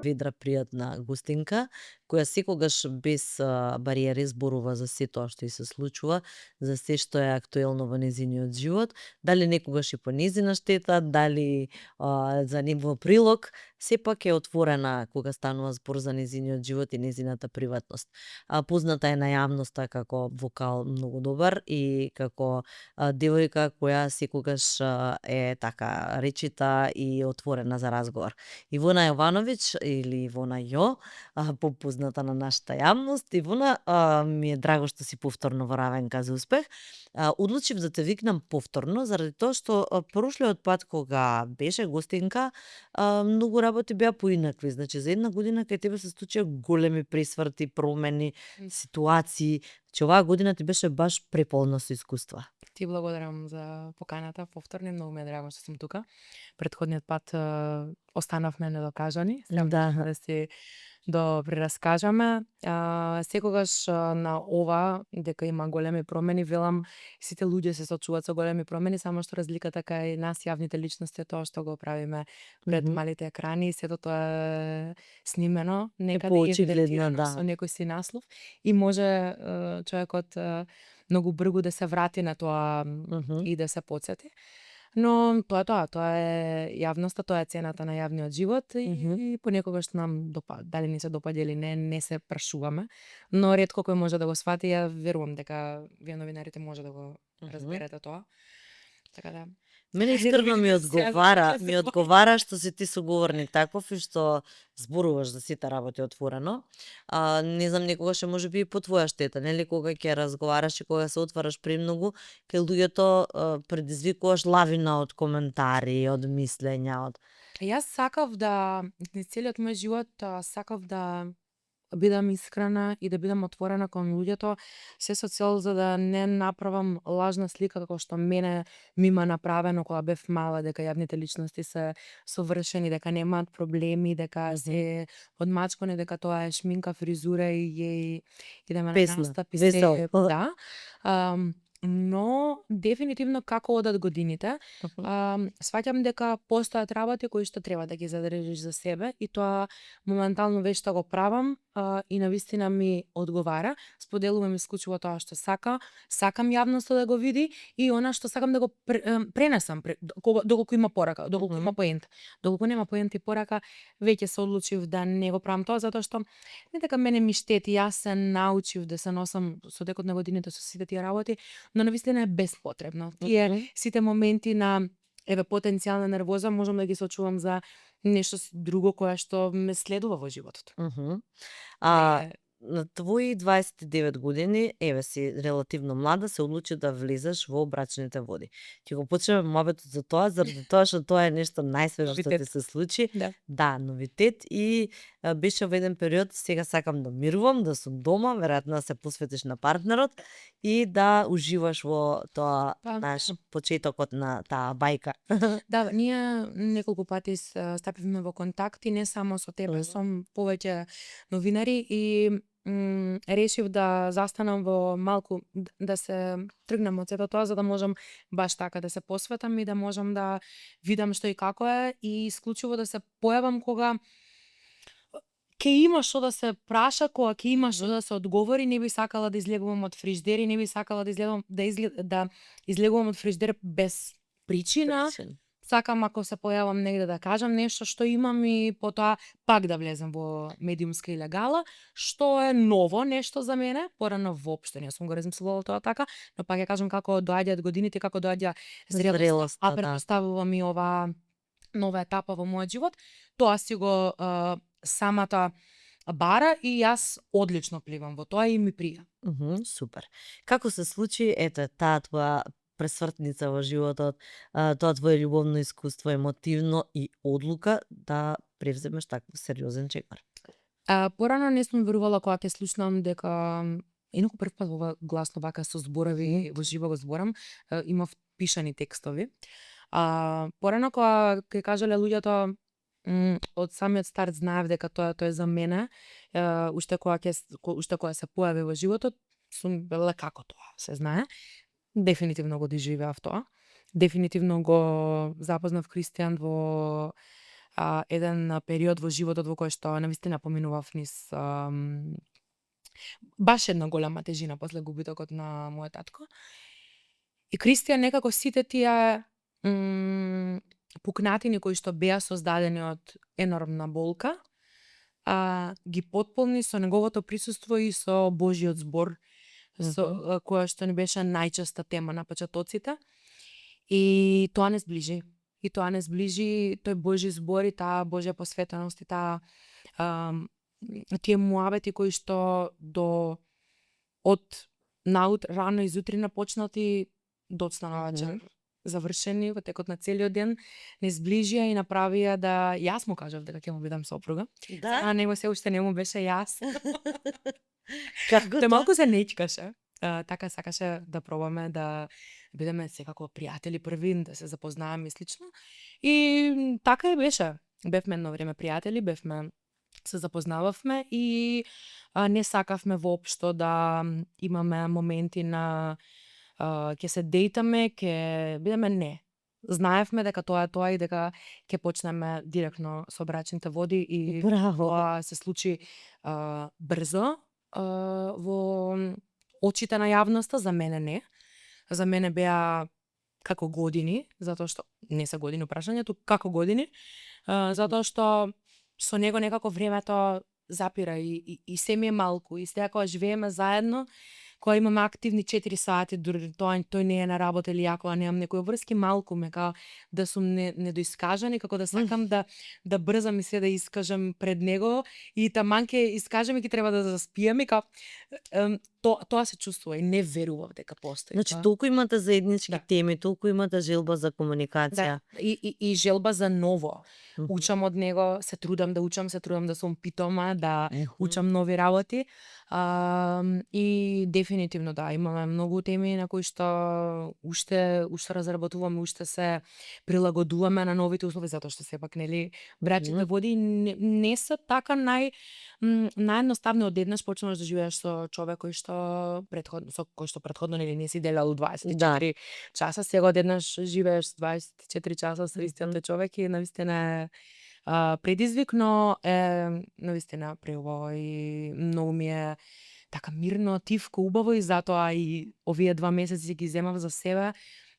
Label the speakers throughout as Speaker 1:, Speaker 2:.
Speaker 1: ведра, пријатна гостинка, која секогаш без бариери зборува за се тоа што ѝ се случува, за се што е актуелно во нејзиниот живот, дали некогаш и по нејзина штета, дали за нивно прилог, сепак е отворена кога станува збор за нејзиниот живот и нејзината приватност. Позната е на јавноста како вокал многу добар и како девојка која секогаш е така речита и отворена за разговор. Ивона Јовановиќ или Ивона Јо, попозната на нашата јавност, Ивона, ми е драго што си повторно во Равенка за успех. Одлучив да те викнам повторно заради тоа што прошлиот пат кога беше гостинка, многу работи беа поинакви. Значи за една година кај тебе се случија големи пресврти, промени, ситуации. Значи оваа година ти беше баш преполна со искуства.
Speaker 2: Ти благодарам за поканата повторно, многу ми е драго што сум тука. Претходниот пат останавме недокажани, да си до прераскажаме. Секогаш на ова, дека има големи промени, велам, сите луѓе се соочуваат со големи промени, само што разликата кај нас јавните личности е тоа што го правиме пред малите екрани, сето тоа е снимено, некаде
Speaker 1: поочигледно,
Speaker 2: со некој си наслов и може човекот многу бргу да се врати на тоа и да се потсети. Но тоа е јавноста, тоа е цената на јавниот живот и понекогаш нам дали ни се допаѓа или не се прашуваме, но ретко кој може да го свати, ја верувам дека вие новинарите може да го разберете тоа. Така да
Speaker 1: Мене искрено ми одговара што си ти соговорник таков и што зборуваш за сите работи отворено. Не знам, некогаш може би и по твоја штета, нели, кога ќе разговараш и кога се отвараш премногу, кај луѓето предизвикуваш лавина од коментари, од мислења, од...
Speaker 2: Јас сакав да, низ целиот мој живот, сакав да бидам искрена и да бидам отворена кон луѓето, се со цел за да не направам лажна слика како што мене ми има направено кога бев мала, дека јавните личности се совршени, дека немаат проблеми, дека се одмачкани, дека тоа е шминка, фризура и идеме на настап и се, да. Но дефинитивно како одат годините, сваќам дека постојат работи кои што треба да ги задржиш за себе и тоа моментално веќе го правам и навистина ми одговара. Споделувам исклучиво тоа што сакам јавноста да го види и она што сакам да го пренесам доколку има порака, доколку има поента. Доколку нема поента и порака, веќе се одлучив да не го правам тоа затоа што не дека мене ми штети, јас се научив да се носам со текот на годините со сите тие работи, но навистина е беспотребно. Тие сите моменти на потенцијална нервоза можам да ги сочувам за нешто друго кое што ме следува во животот.
Speaker 1: На твои 29 години, еве си релативно млада, се одлучи да влезеш во брачните води. Ќе го почнеме муабетот за тоа, заради тоа што тоа е нешто најсвежо што ти се случи. Да, новитет и беше во еден период, сега сакам да мирувам, да сум дома, веројатно да се посветиш на партнерот и да уживаш во тоа наш почетокот на таа бајка.
Speaker 2: Да, ние неколку пати стапивме во контакти, не само со тебе, со повеќе новинари и решив да застанам во малку, да се тргнам од сето тоа, за да можам баш така да се посветам и да можам да видам што и како е и исклучиво да се појавам кога ќе има што да се праша, кога ќе има што да се одговори, не би сакала да излегувам од фриждер и не би сакала да излегувам од фриждер без причина. Сакам ако се појавам негде да кажам нешто што имам и потоа пак да влезем во медиумска илегала, што е ново нешто за мене, порано воопшто не сум го размислувала тоа така, но пак ја кажам како доаѓаат годините, како доаѓа зрелост, предпоставувам и оваа нова етапа во мојот живот, тоа си го самата бара и јас одлично пливам во тоа и ми прија.
Speaker 1: Супер. Како се случи таа твоја пресвртница во животот, тоа твое љубовно искуство, емотивно и одлука да превземеш таков сериозен чекор?
Speaker 2: Порано не сум верувала кога ќе слушнам дека инаку прв пат во гласно вака со зборови, во живо го зборам, имав пишани текстови. Порано кога ќе кажале луѓето од самиот старт знаев дека тоа е за мене, уште кога се појави во животот, сум велела како тоа, се знае. Дефинитивно го доживеав тоа. Дефинитивно го запознав Кристијан во еден период во животот во кој што навистина поминував низ баш една голема тежина после губитокот на мојот татко. И Кристијан некако сите тие пукнатини кои што беа создадени од енормна болка, ги потполни со неговото присуство и со Божиот збор, со која што ни беше најчеста тема на почетоците. И тоа не сближи. И тоа не сближи тој Божи збор и таа Божја посветеност и таа тие муабети кои што од рано изутрина почнати доцна на вечер завршени во текот на целиот ден, не сближија и направија да јас му кажав дека ќе му бидам сопруга.
Speaker 1: Да?
Speaker 2: А него се уште не му беше јас.
Speaker 1: Како
Speaker 2: Тој малку се нечкаше. Така сакаше да пробаме да бидеме секако пријатели први, да се запознаеме и слично. И така и беше. Бевме едно време пријатели, се запознававме и не сакавме воопшто да имаме моменти на ќе се дейтаме, ќе бидеме не. Знаевме дека тоа е тоа и дека ќе почнеме директно со брачните води и
Speaker 1: Браво.
Speaker 2: тоа се случи брзо во очите на јавноста, за мене не. За мене беа како години, затоа што не се години прашањето, како години, затоа што со него некако времето запира и се ми е малку и сега кога живееме заедно, кога имаме активни 4 сати, дури тој не е на работа или ја кога немам некои врски, малку ме као да сум недоискажани, како да сакам да брзам и се да искажам пред него и таман ќе искажам и ќе треба да заспиам и као тоа се чувствува и не верував дека постои.
Speaker 1: Значи
Speaker 2: тоа.
Speaker 1: толку имате заеднички
Speaker 2: Да.
Speaker 1: теми, толку имате желба за комуникација.
Speaker 2: И желба за ново. Учам од него, се трудам да учам, се трудам да сум питома, да учам нови работи. И дефинитивно да, имаме многу теми на кои што уште разработуваме, уште се прилагодуваме на новите услови, затоа што сепак нели брачните води не се така наједноставно одеднаш почнуваш да живееш со човек кој што претходно нели не си делал 24 часа, сега одеднаш живееш 24 часа со истиот човек и навистина е предизвик, но е навистина преубаво и многу ми е така мирно, тивко, убаво и затоа и овие 2 месеци ги земав за себе,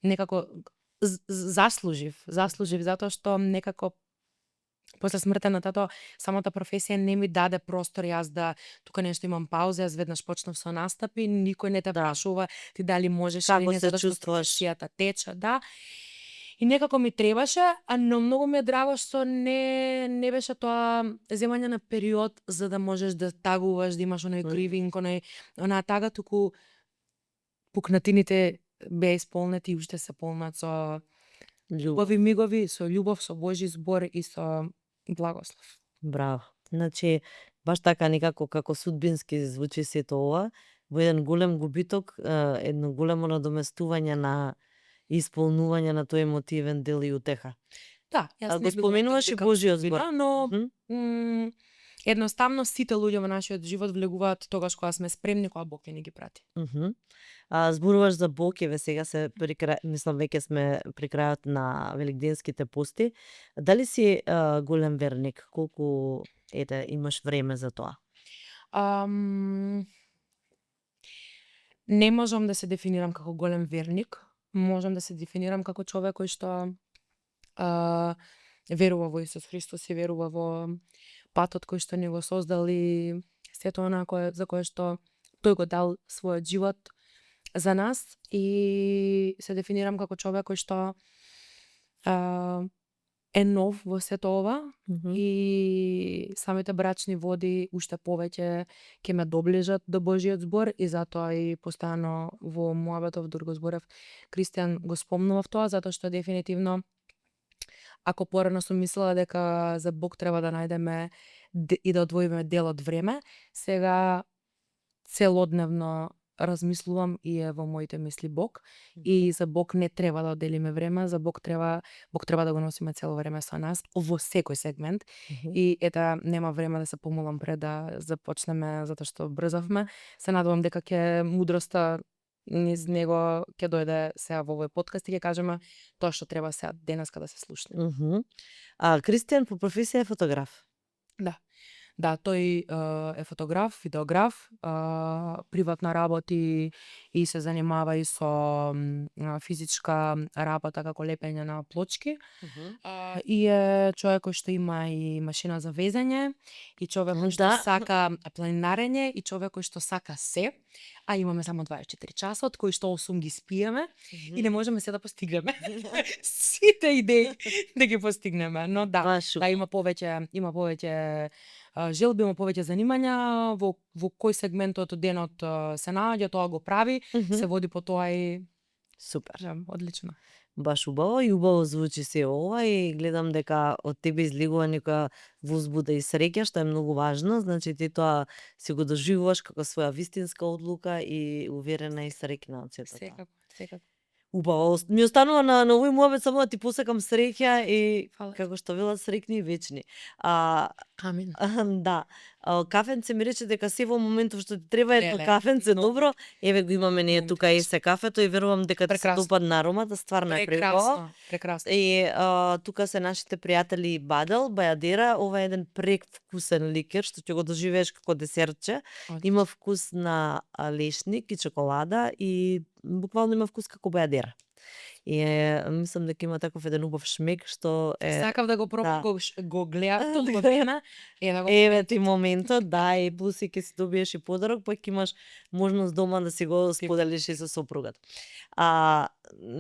Speaker 2: некако заслужив затоа што некако после смртта на тато, самата професија не ми даде простор јас да тука нешто имам пауза, јас веднаш почнав со настапи, никој не те прашува ти дали можеш или
Speaker 1: Како
Speaker 2: не,
Speaker 1: се
Speaker 2: затоа што
Speaker 1: чувствуваш?
Speaker 2: професијата тече, да. И некако ми требаше, но многу ми е драго што не беше тоа земање на период за да можеш да тагуваш, да имаш оној гривинг, онаа тага, туку пукнатините беа исполнети и уште се полнат со убави мигови, со љубов, со Божи збор и со благослов.
Speaker 1: Браво. Значи, баш така некако како судбински звучи сето ова, во еден голем губиток, едно големо надоместување на исполнување на тој емотивен дел и утеха.
Speaker 2: Да, јас
Speaker 1: А
Speaker 2: не
Speaker 1: го споменуваш и Божиот збор.
Speaker 2: но едноставно сите луѓе во нашиот живот влегуваат тогаш кога сме спремни, кога Бог ќе ни ги прати.
Speaker 1: Зборуваш за Бог, еве сега се при крај, мислам веќе сме при крајот на великденските пости. Дали си голем верник? Колку имаш време за тоа?
Speaker 2: Не можам да се дефинирам како голем верник. Можам да се дефинирам како човек кој што верува во Исус Христос и верува во патот кој што ни го создал и сето она за кое што тој го дал својот живот за нас, и се дефинирам како човек кој што е нов во сето ова и самите брачни води уште повеќе ќе ме доближат до Божиот збор и затоа и постојано во муабетов дур го зборев Кристијан го спомнував тоа, затоа што дефинитивно ако порано сум мислела дека за Бог треба да најдеме и да одвоиме дел од време, сега целодневно размислувам и е во моите мисли Бог и за Бог не треба да оделиме време, за Бог треба да го носиме цело време со нас во секој сегмент и нема време да се помолам пред да започнеме затоа што брзавме. Се надевам дека ќе мудроста низ него ќе дојде сега во овој подкаст и ќе кажеме тоа што треба сега денеска да се слушне.
Speaker 1: Кристијан по професија е фотограф.
Speaker 2: Да. Да, тој е фотограф, видеограф, приватно работи и се занимава и со физичка работа како лепење на плочки. И е човек кој што има и машина за везење, и човек кој што сака планинарење, и човек кој што сака се, а имаме само 24 часа, од кои што 8 ги спиеме и не можеме се да постигнеме сите идеи да ги постигнеме. Но да, има повеќе желби, има повеќе занимања, во кој сегмент од денот се наоѓа, тоа го прави, се води по тоа и
Speaker 1: супер.
Speaker 2: Да, одлично.
Speaker 1: Баш убаво и убаво звучи се ова и гледам дека од тебе излегува некоја возбуда и среќа, што е многу важно, значи ти тоа си го доживуваш како своја вистинска одлука и уверена и среќна од сето тоа.
Speaker 2: Секако.
Speaker 1: Убаво, ми останува на овој муабет само да ти посакам среќа и како што велат среќни и вечни.
Speaker 2: Амин.
Speaker 1: Да. Кафенце ми рече дека се во моментов што ти треба ето кафенце, добро. Еве го имаме ние тука и се кафето и верувам дека ти се допадна аромата, стварно е преубаво.
Speaker 2: Прекрасно.
Speaker 1: И тука се нашите пријатели Бадел, Бајадера, ова е еден превкусен ликер што ќе го доживееш како десертче. Има вкус на лешник и чоколада и буквално има вкус како Бајадера. И мислам дека има таков еден убав шмек што е...
Speaker 2: Сакав да го пробам, го гледав толку време.
Speaker 1: Еве ти моментот, да, и плюс и ќе си добиеш и подарок, па ќе имаш можност дома да си го споделиш и со сопругата.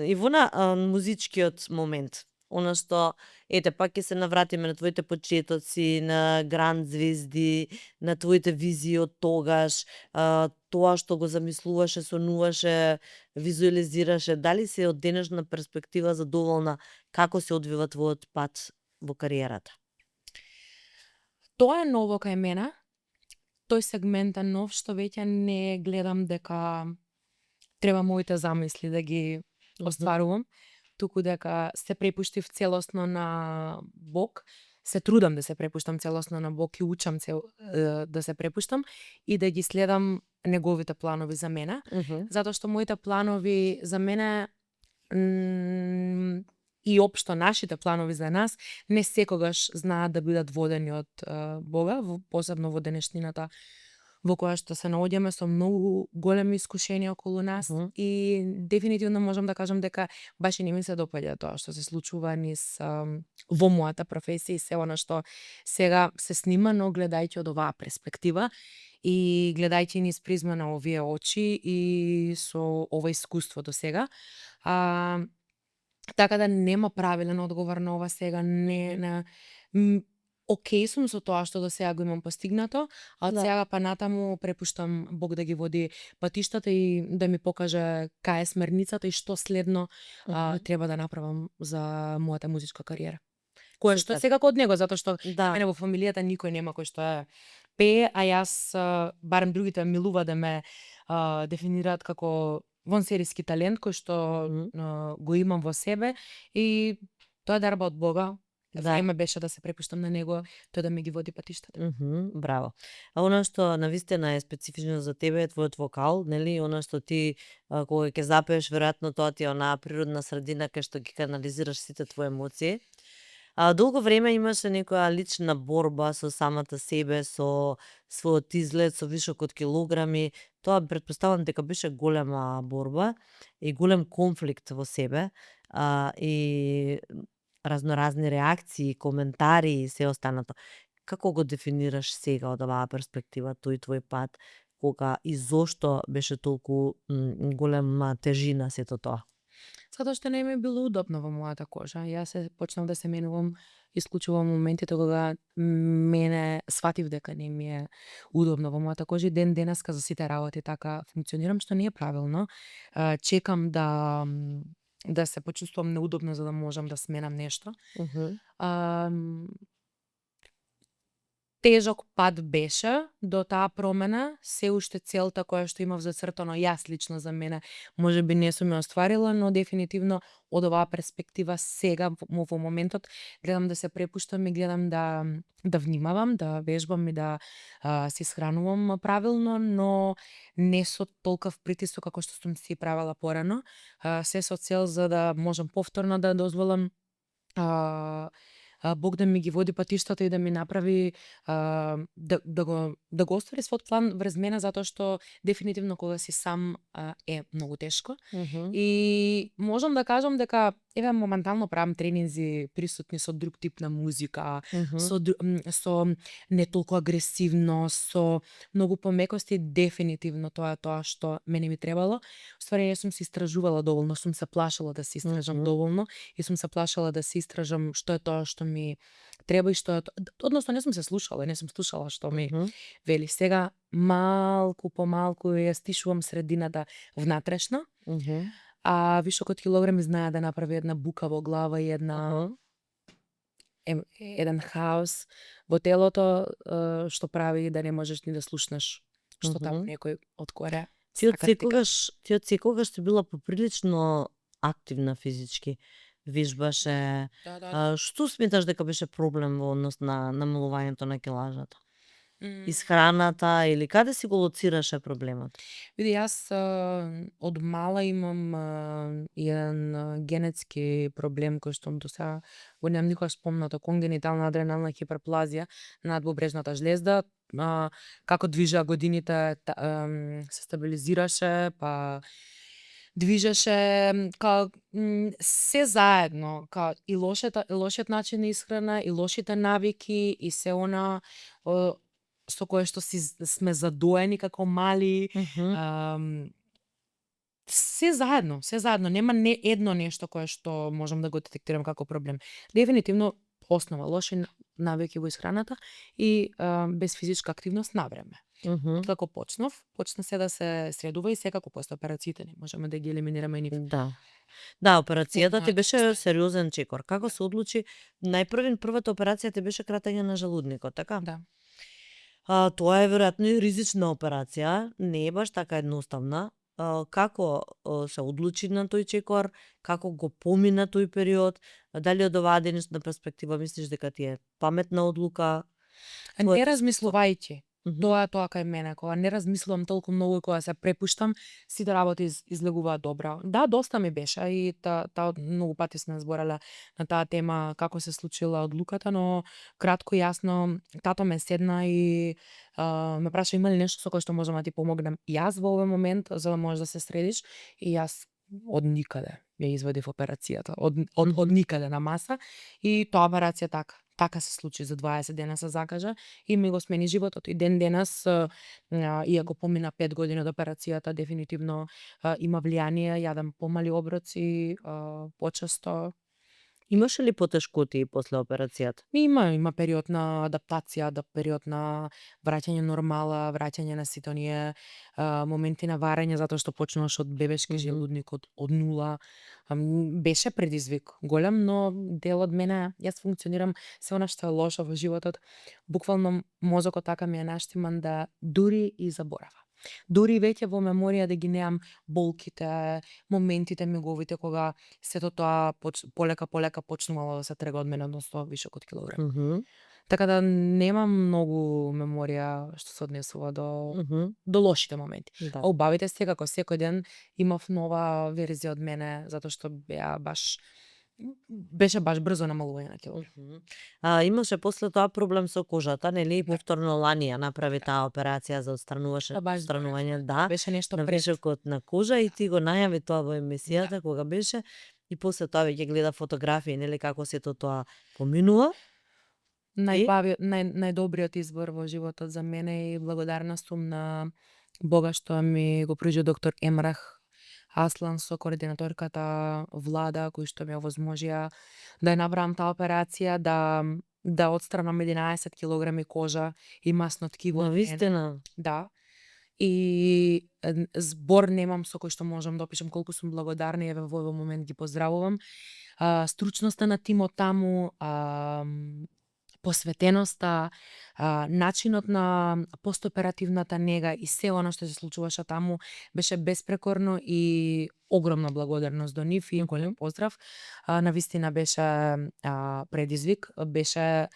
Speaker 1: Ивона, музичкиот момент, она што, ете, пак ќе се навратиме на твоите почетоци, на гранд звезди, на твоите визии од тогаш, тоа што го замислуваше, сонуваше, визуализираше, дали се од денешна перспектива задоволна како се одвива твојот пат во кариерата?
Speaker 2: Тоа е ново кај мене. Тој сегмент е нов што веќе не гледам дека треба моите замисли да ги остварувам, туку дека се препуштив целосно на Бог. Се трудам да се препуштам целосно на Бог и учам се да се препуштам и да ги следам неговите планови за мене, затоа што моите планови за мене и општо нашите планови за нас не секогаш знаат да бидат водени од Бога, посебно во денешнината во која што се наоѓаме со многу големи искушенија околу нас и дефинитивно можам да кажам дека баш и не ми се допаѓа тоа што се случува низ во мојата професија и се она што сега се снима, но гледајќи од оваа перспектива и гледајќи низ призма на овие очи и со ова искуство до сега. Така да нема правилен одговор на ова сега, окей сум со тоа што до сега го имам постигнато, а од сега па натаму препуштам Бог да ги води патиштата и да ми покаже кај е смерницата и што следно треба да направам за мојата музичка кариера. Кое што е секако од него, затоа што мене во фамилијата никој нема кој што е пее, а јас барем другите милува да ме дефинираат како вонсериски талент кој што го имам во себе и тоа е дарба од Бога. Време беше да се препуштам на него, тој да ми ги води патиштата.
Speaker 1: Браво. А она што навистина е специфично за тебе е твојот вокал, нели? Она што ти кога ќе запееш, веројатно тоа ти е онаа природна средина кај што ги канализираш сите твои емоции. Долго време имаше некоја лична борба со самата себе, со својот изглед, со вишок од килограми. Тоа претпоставам дека беше голема борба и голем конфликт во себе и разноразни реакции, коментари и се останато. Како го дефинираш сега од оваа перспектива тој твој пат, кога и зошто беше толку голема тежина сето тоа?
Speaker 2: Затоа што не ми било удобно во мојата кожа. Јас се почнав да се менувам исклучува моментите кога мене сватив дека не ми е удобно во мојата кожа и ден денеска за сите работи така функционирам, што не е правилно. Чекам да се почувствувам неудобно за да можам да сменам нешто. тежок пат беше до таа промена, се уште целта која што имав зацртано јас лично за мене, можеби не сум ја остварила, но дефинитивно од оваа перспектива сега во моментот гледам да се препуштам и гледам да внимавам, да вежбам и да се исхранувам правилно, но не со толков притисок како што сум си правела порано, се со цел за да можам повторно да дозволам Бог да ми ги води патиштата и да ми направи да го оствари својот план врз мене, затоа што дефинитивно кога си сам е многу тешко. И можам да кажам дека еве моментално правам тренинзи присутни со друг тип на музика, со не толку агресивност, со многу помекости, дефинитивно тоа што мене ми требало. Ствари не сум се истражувала доволно, сум се плашала да се истражам доволно и сум се плашала да се истражам што е тоа што ми треба и што е односно не сум се слушала, не сум слушала што ми вели. Сега малку по малку ја стишувам средината внатрешно. А вишокот килограми знае да направи една бука во глава и еден хаос во телото, што прави да не можеш ни да слушнеш што таму некој од коре.
Speaker 1: Ти од секогаш си била поприлично активна физички. Вижбаше. Што сметаш дека беше проблем во однос на намалувањето на килажата? Исхраната или каде си го лоцираше проблемот?
Speaker 2: Види, јас од мала имам еден генетски проблем кој што до сега го немам никогаш спомнато, конгенитална адренална хиперплазија на надбобрежната жлезда. Како движеа годините се стабилизираше, па движеше се заедно, и лошиот начин на исхрана, и лошите навики, и се она со кое што сме задоени како мали. Се заедно, нема не едно нешто кое што можам да го детектирам како проблем. Дефинитивно основа лоши навики во исхраната и без физичка активност на време. Како почна се да се средува и секако после операциите не можеме да ги елиминираме нив.
Speaker 1: Да, операцијата ти беше сериозен чекор. Како се одлучи? Првата операција ти беше кратење на желудникот, така?
Speaker 2: Да.
Speaker 1: Тоа е веројатно и ризична операција, не е баш така едноставна. Како се одлучи на тој чекор, како го помина тој период, дали од оваа денешна перспектива мислиш дека ти е паметна одлука?
Speaker 2: Не размислувајќи. Тоа кај мене, кога не размислувам толку многу и кога се препуштам, сите работи излегуваат добро. Да, доста ми беше и многу пати сме збореле на таа тема како се случила одлуката, но кратко и јасно тато ме седна и ме праша има ли нешто со кое што можам да ти помогнам јас во овој момент за да можеш да се средиш, и јас од никаде ја извадив операцијата, од никаде на маса, и тоа операција така се случи, за 20 дена се закажа и ми го смени животот. И ден денес, иако помина 5 години од операцијата, дефинитивно има влијание, јадам помали оброци, почесто.
Speaker 1: Имаше ли потешкоти после операцијата?
Speaker 2: Има период на адаптација, период на враќање нормала, враќање на сите оние моменти на варење, затоа што почнуваш од бебешки желудник, од нула. Беше предизвик голем, но дел од мене, јас функционирам се она што е лошо во животот. Буквално мозокот така ми е наштиман да дури и заборава. Дури веќе во меморија да ги неам болките, моментите миговите кога сето тоа полека почнувало да се трега од мене, односно вишокот килограми. Така да немам многу меморија што се однесува до лошите моменти. А убавите секако, секој ден имав нова верзија од мене, затоа што беше баш брзо намалување на килограми.
Speaker 1: Имаше после тоа проблем со кожата, нели? Повторно лани ја направи таа операција за отстранување,
Speaker 2: беше нешто
Speaker 1: на вишокот на кожа и ти го најави тоа во емисијата кога беше, и после тоа веќе гледа фотографии, нели, како сето тоа поминува.
Speaker 2: Најдобриот избор во животот за мене и благодарна сум на Бога што ми го пружи доктор Емрах Аслан со координаторката Влада, кои што ми овозможија да ја направам таа операција, да отстранам 11 килограми кожа и масно ткиво.
Speaker 1: Навистина?
Speaker 2: Да. И збор немам со кој што можам да опишам колку сум благодарна и во овој момент ги поздравувам. Стручноста на тимот таму, посветеноста, начинот на постоперативната нега и се она што се случуваше таму беше беспрекорно и огромна благодарност до нив и голем поздрав. Навистина беше предизвик, беше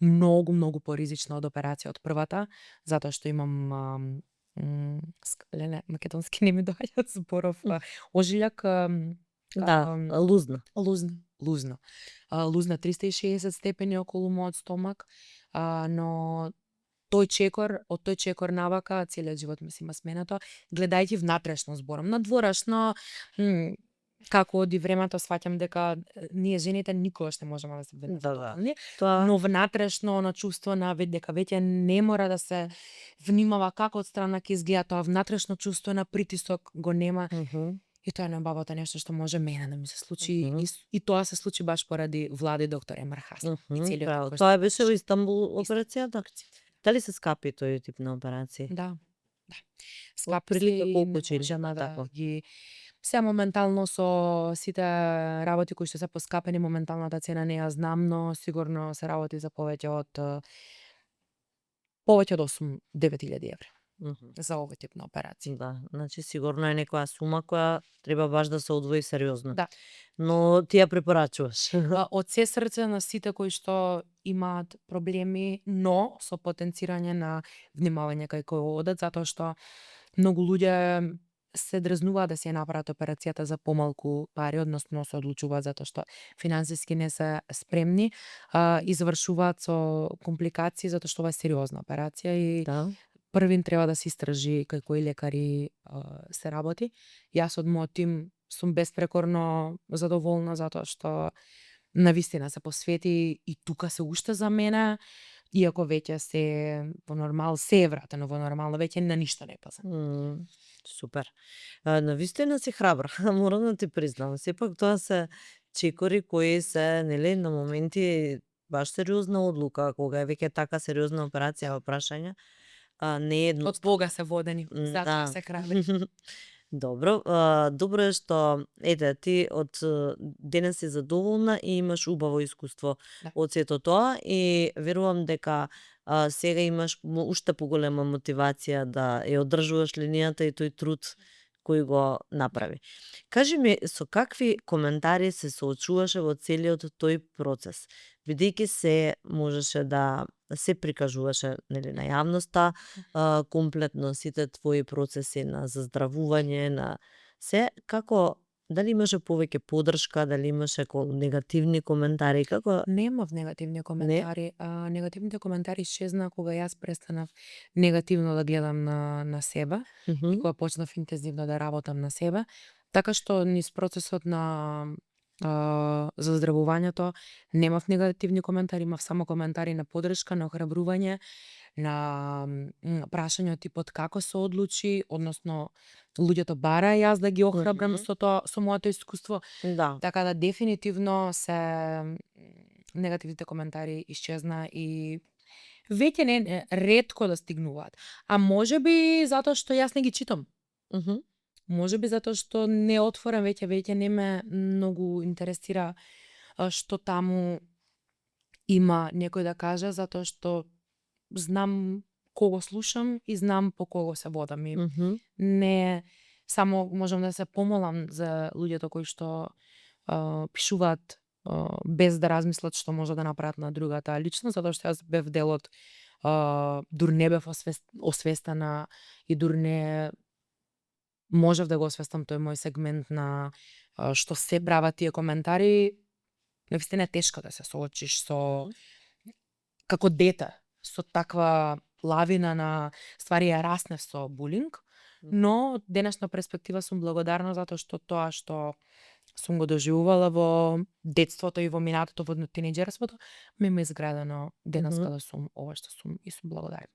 Speaker 2: многу поризична од операција од првата, затоа што имам леле, македонски не ми доаѓаат зборов, ожиљак,
Speaker 1: Да, лузна.
Speaker 2: лузно. Лузна 360 степени околу мојот стомак, но од тој чекор навака целиот живот ми се има сменато, гледајќи внатрешно зборам. Надворешно, како оди времето сваќам дека ние жените никогаш не можеме да се бидеме задоволни,
Speaker 1: Тоа
Speaker 2: но внатрешно на чувство на дека веќе не мора да се внимава како од страна ќе изгледа тоа внатрешно чувство на притисок го нема. И тоа е најубавото нешто што може мене да ми се случи и тоа се случи баш поради Влади доктор Емар Хасн. И целиот
Speaker 1: Право.
Speaker 2: кој
Speaker 1: Тоа
Speaker 2: што
Speaker 1: беше во Истанбул операцијата? Дали се скапи тој тип на операции?
Speaker 2: Да.
Speaker 1: Од
Speaker 2: Скапи
Speaker 1: прилика
Speaker 2: и
Speaker 1: колку
Speaker 2: не
Speaker 1: ќе
Speaker 2: можеме да
Speaker 1: така?
Speaker 2: ги се моментално со сите работи кои што се поскапени, моменталната цена не ја знам, но сигурно се работи за повеќе од 8-9.000 евра за овој тип на операција.
Speaker 1: Да, значи сигурно е некоја сума која треба баш да се одвои сериозно.
Speaker 2: Да.
Speaker 1: Но ти ја препорачуваш.
Speaker 2: Од се срце на сите кои што имаат проблеми, но со потенцирање на внимавање кај кој одат, затоа што многу луѓе се дрзнуваат да си ја направат операцијата за помалку пари, односно се одлучуваат затоа што финансиски не се спремни, и завршуваат со компликации затоа што ова е сериозна операција и
Speaker 1: Да.
Speaker 2: првин треба да се истражи кај кои лекари се работи. Јас од мојот тим сум беспрекорно задоволна затоа што навистина се посвети и тука се уште за мене, иако веќе се во нормал, се е вратено во нормално, веќе на ништо не пазам.
Speaker 1: Супер. Навистина си храбра, морам да ти признам. Сепак тоа се чекори кои се, нели, на моменти баш сериозна одлука, кога е веќе така сериозна операција во прашање, не е
Speaker 2: Од Бога се водени, затоа
Speaker 1: Да.
Speaker 2: се храбри.
Speaker 1: Добро, добро е што ете ти од денес си задоволна и имаш убаво искуство
Speaker 2: Да.
Speaker 1: од сето тоа и верувам дека сега имаш уште поголема мотивација да ја одржуваш линијата и тој труд кој го направи. Кажи ми, со какви коментари се соочуваше во целиот тој процес? Бидејќи се можеше да се прикажуваше, нели, на јавноста, комплетно сите твои процеси на заздравување, на се, како, дали имаше повеќе поддршка, дали имаше негативни коментари, како?
Speaker 2: Немав негативни коментари. Негативните коментари исчезна кога јас престанав негативно да гледам на себе и кога почнав интензивно да работам на себе. Така што низ процесот на заздравувањето немав негативни коментари, имав само коментари на поддршка, на охрабрување, на прашање од типот како се одлучи, односно луѓето бара јас да ги охрабрам со тоа, со моето искуство.
Speaker 1: Да.
Speaker 2: Така да дефинитивно се негативните коментари исчезна и веќе не ретко да стигнуваат. А можеби затоа што јас не ги читам. Можеби затоа што не отворам веќе не ме многу интересира што таму има некој да каже, затоа што знам кого слушам и знам по кого се водам. И не само можам да се помолам за луѓето кои што пишуваат без да размислат што може да направат на другата личност, затоа што јас бев дел од дур не бев освестена и дур не можев да го освестам тој мој сегмент на што се прават тие коментари. Навистина е тешко да се соочиш со како дете со таква лавина на ствари. Ја раснев со булинг, но од денешна перспектива сум благодарна затоа што тоа што сум го доживувала во детството и во минатото, во тинеџерството, ме има изградено денеска да сум ова што сум и сум благодарна.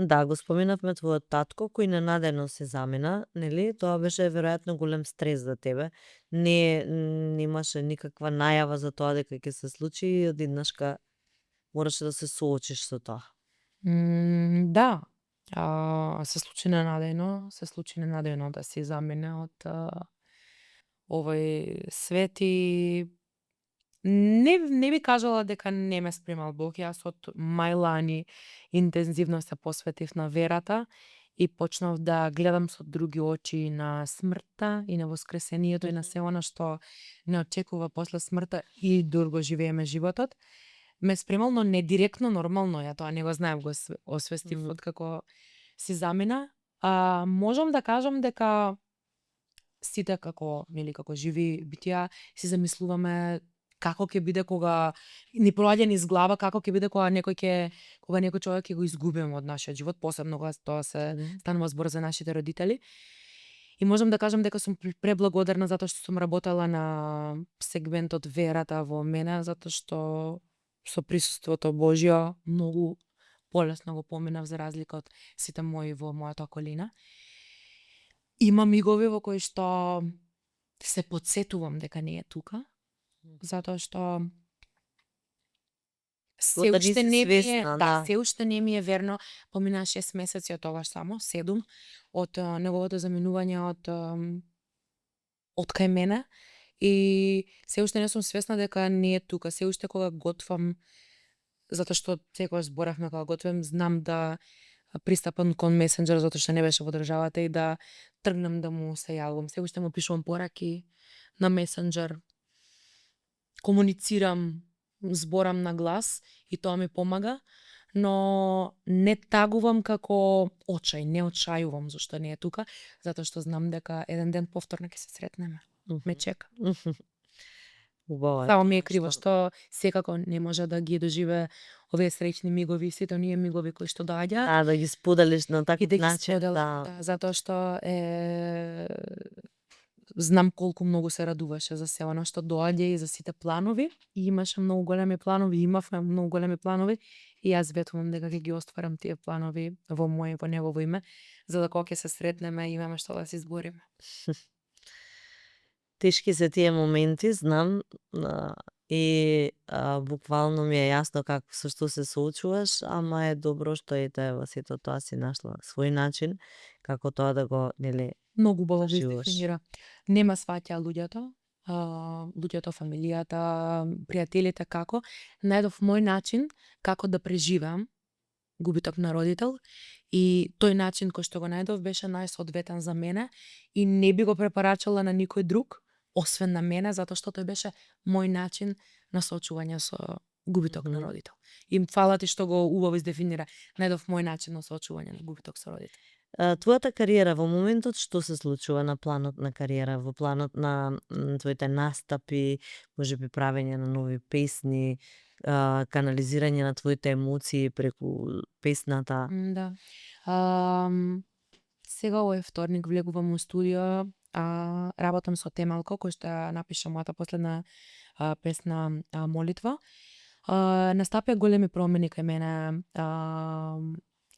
Speaker 1: Да, го споменавме твојот татко кој ненадено се замина, нели? Тоа беше веројатно голем стрес за тебе. Немаше никаква најава за тоа дека ќе се случи и одеднашка мораше да се соочиш со тоа.
Speaker 2: Да, се случи ненадејно да се замине од овој свет и Не би кажала дека не ме спремал Бог. Јас од мај лани интензивно се посветив на верата и почнав да гледам со други очи на смртта и на воскресението и на се она што не очекува после смртта и дур го живееме животот. Ме спремал, но не директно, нормално, ја тоа не го знаев, го освестив откако си замина. Можам да кажам дека сите како, нели, како живи битија си замислуваме како ќе биде кога ни проаѓа низ глава како ќе биде кога некој човек ќе го изгубиме од нашиот живот, посебно кога тоа се станува збор за нашите родители. И можам да кажам дека сум преблагодарна затоа што сум работела на сегментот верата во мене, затоа што со присуството Божјо многу полесно го поминав за разлика од сите мои во мојата околина. Има мигови во кои што се потсетувам дека не е тука, затоа што се уште не ми е, се уште не ми е верно. Поминаа 6 месеци од тогаш само, 7 од неговото заминување од кај мене и се уште не сум свесна дека не е тука. Се уште кога готвам, затоа што секогаш зборавме кога готвам, знам да пристапам кон месенџер затоа што не беше во државата и да тргнам да му се јавам. Се уште му пишувам пораки на месенџер, комуницирам, зборам на глас и тоа ми помага, но не тагувам како очај, не очајувам зашто не е тука, затоа што знам дека еден ден повторно ќе се сретнеме. Ме чека.
Speaker 1: Убаво е.
Speaker 2: Само ми е криво што секако не може да ги доживе овие среќни мигови, сите оние мигови кои што доаѓаат.
Speaker 1: Да ги споделиш на таков
Speaker 2: да
Speaker 1: начин,
Speaker 2: затоа што знам колку многу се радуваше за се она што доаѓа и за сите планови. И имаше многу големи планови, имавме многу големи планови и јас ветувам дека ќе ги остварам тие планови во моје, во негово име, за да кога ќе се сретнеме имаме што да се избориме.
Speaker 1: Тешки се тие моменти, знам, и буквално ми е јасно како со што се соочуваш, ама е добро што ете во сето тоа си нашла свој начин како тоа да го, нели,
Speaker 2: многу убаво го дефинира. Нема сваќа луѓето, фамилијата, пријателите како. Најдов мој начин како да преживеам губиток на родител и тој начин кој што го најдов беше најсоодветен за мене и не би го препорачала на никој друг освен на мене, затоа што тој беше мој начин на соочување со губиток на родител. И фала ти што го убаво издефинира. Најдов мој начин на соочување на губиток со родител.
Speaker 1: Твојата кариера во моментот што се случува на планот на кариера, во планот на твоите настапи, можеби правење на нови песни, канализирање на твоите емоции преку песната?
Speaker 2: Да. Сега овој вторник влегувам во студио, работам со Темалко кој што ја напиша мојата последна песна Молитва. Настапија големи промени кај мене,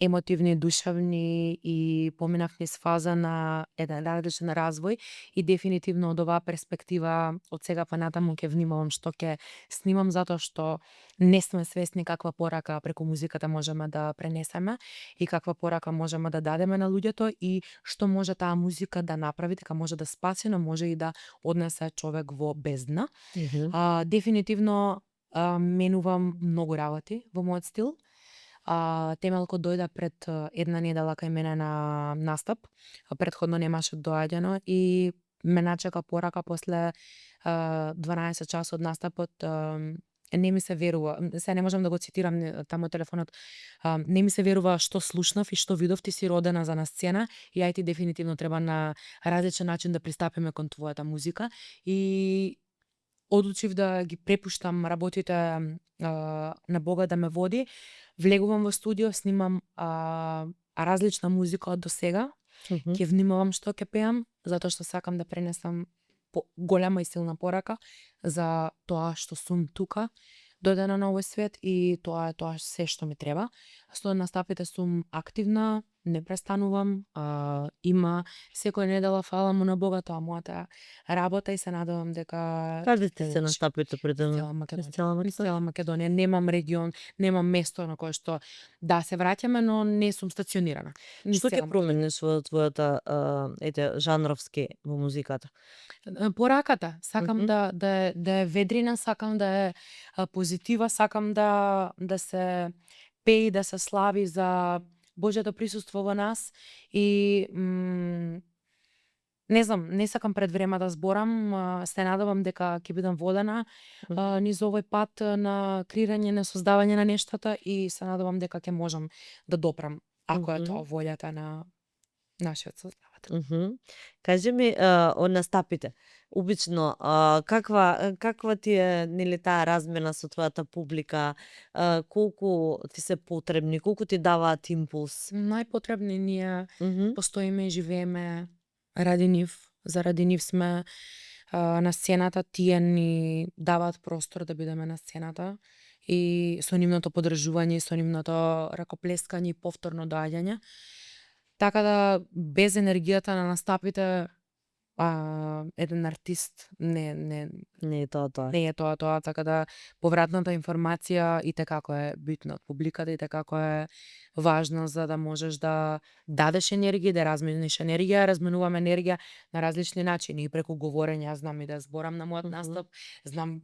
Speaker 2: емотивни, душевни и поминав низ фаза на еден различен развој и дефинитивно од оваа перспектива од сега па натаму ќе внимавам што ќе снимам затоа што не сме свесни каква порака преку музиката можеме да пренесеме и каква порака можеме да дадеме на луѓето и што може таа музика да направи, дека може да спаси, но може и да однесе човек во бездна. Дефинитивно менувам многу работи во мојот стил. Темелко дојде пред една недела кај мене на настап. Претходно немаше доаѓано и ме начека порака после 12 часа од настапот. Не ми се верува. Се не можам да го цитирам таму телефонот. Не ми се верува што слушнав и што видов, ти си родена за на сцена и ај ти дефинитивно треба на различен начин да пристапиме кон твојата музика и одлучив да ги препуштам работите на Бога да ме води. Влегувам во студио, снимам различна музика од досега. Ќе внимавам што ќе пеам, затоа што сакам да пренесам голема и силна порака за тоа што сум тука, дојдена на овој свет и тоа е тоа се што ми треба. Со настапите сум активна, не престанувам. Има секоја недела, фала му на Бога, тоа мојата работа и се надевам дека
Speaker 1: Каде ти
Speaker 2: ќе
Speaker 1: се
Speaker 2: заврши.
Speaker 1: настапите пред
Speaker 2: Низ цела
Speaker 1: низ
Speaker 2: Македонија.
Speaker 1: цела
Speaker 2: Низ
Speaker 1: Македонија?
Speaker 2: цела Македонија. Немам регион, немам место на кое што да се враќаме, но не сум стационирана. Низ
Speaker 1: Што ќе
Speaker 2: цела Македонија.
Speaker 1: промениш во твојата жанровски во музиката?
Speaker 2: Пораката, сакам
Speaker 1: Мгм.
Speaker 2: да е ведрина, сакам да е позитива, сакам да се пее и да се слави за Божјото присуство во нас и не знам, не сакам пред време да зборам, се надевам дека ќе бидам водена
Speaker 1: Мгм.
Speaker 2: низ овој пат на креирање, на создавање на нештата и се надевам дека ќе можам да допрам, ако е тоа
Speaker 1: Мгм.
Speaker 2: волјата на нашиот создавател.
Speaker 1: Мгм. Кажи ми, од настапите, обично, каква ти е, нели, таа размена со твојата публика, колку ти се потребни, колку ти даваат импулс?
Speaker 2: Најпотребни ние
Speaker 1: Мгм.
Speaker 2: постоиме и живееме ради нив, заради нив сме на сцената, тие ни даваат простор да бидеме на сцената и со нивното поддржување и со нивното ракоплескање и повторно доаѓање. Така да без енергијата на настапите еден артист
Speaker 1: Не е тоа.
Speaker 2: не е тоа, така да повратната информација и како е битна од публиката и како е важна за да можеш да дадеш енергија, да размениш енергија, разменуваме енергија на различни начини и преку говорење. Јас знам и да зборам на мојот
Speaker 1: Мгм.
Speaker 2: настап, знам